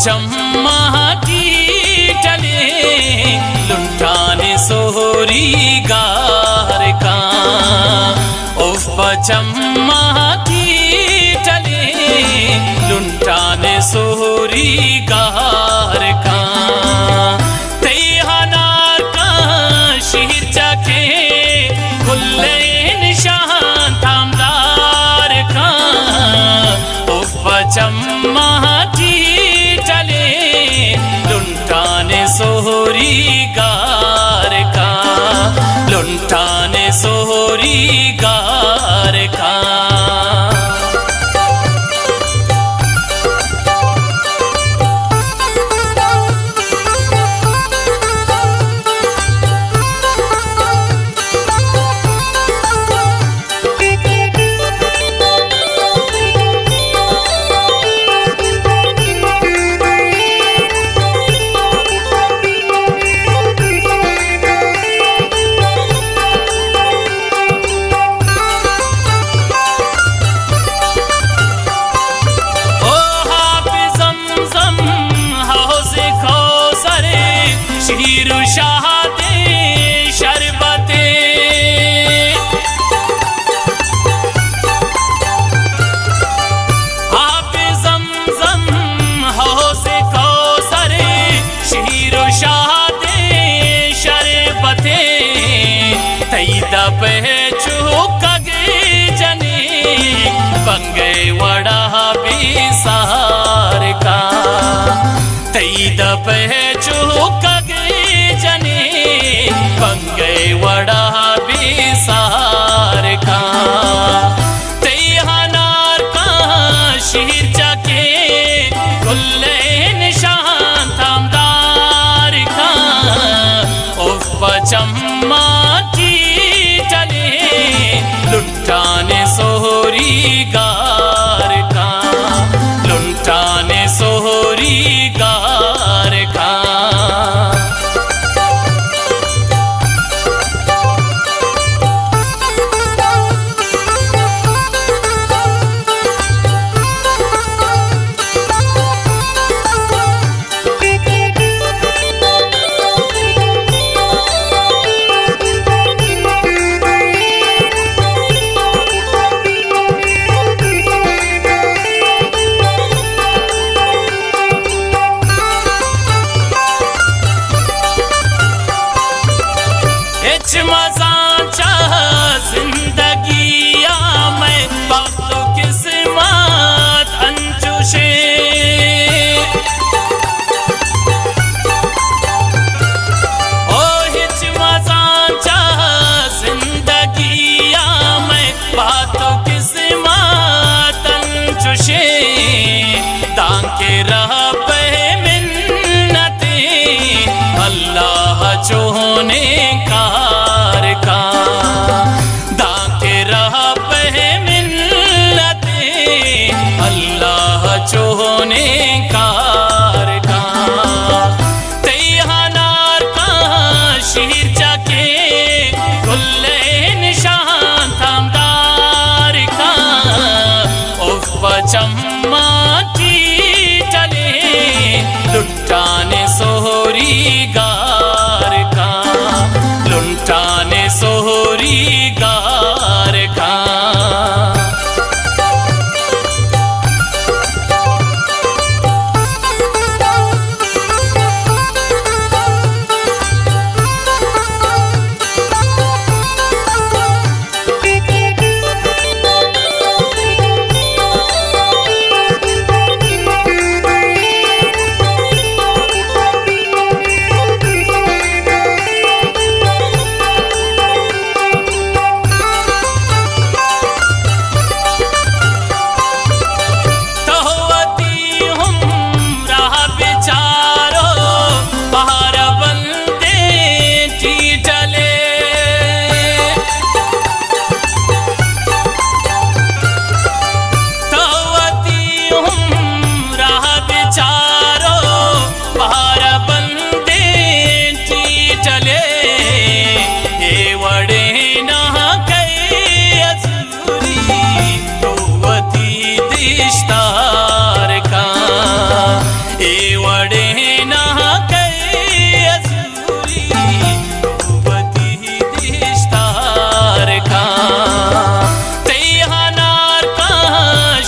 चम्मा की टले लुंठाने सोहरी गार का उफ चम्मा की टले लुंठाने सोहरी गार का तैहानार का शहीर जाके खुले निशान थामदार का उफ चम्मा लुंठाने सोहरी गार का लुंठाने सोहरी गार का बंगे वड़ा बिसार का तईद चुक गे जने बंगे वड़ा बिसार का तैहानार का शहीर जाके खुले निशान थामदार का उफ चम्मा की टले लुंठाने सोहरी गार का लुंठाने सोहरी गार का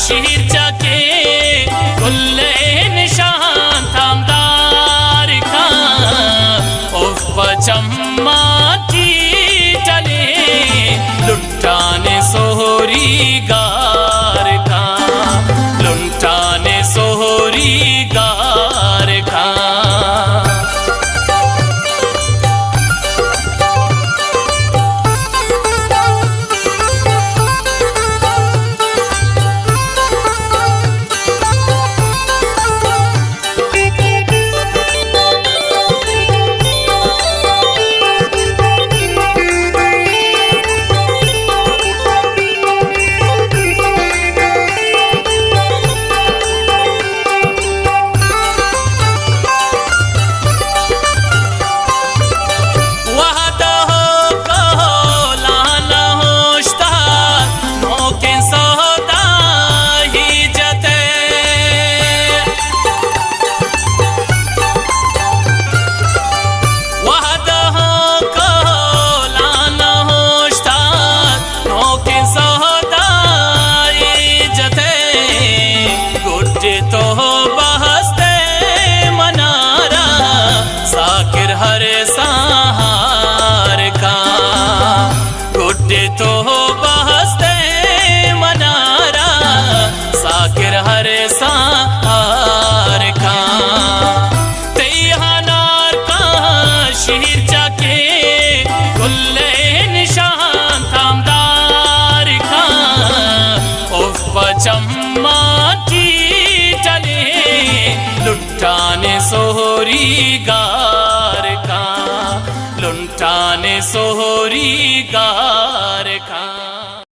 शीर जाके गुल्ले निशान थामदार का उफ चम्मा की चले लुटाने सोहरी गार का लुटाने सोहरी गार का तो बहस्ते मनारा साकिर हर सार का तैहानार का शीर जाके गुल्ले निशान थामदार का उफ चम्मा की चले लुटाने सोहरी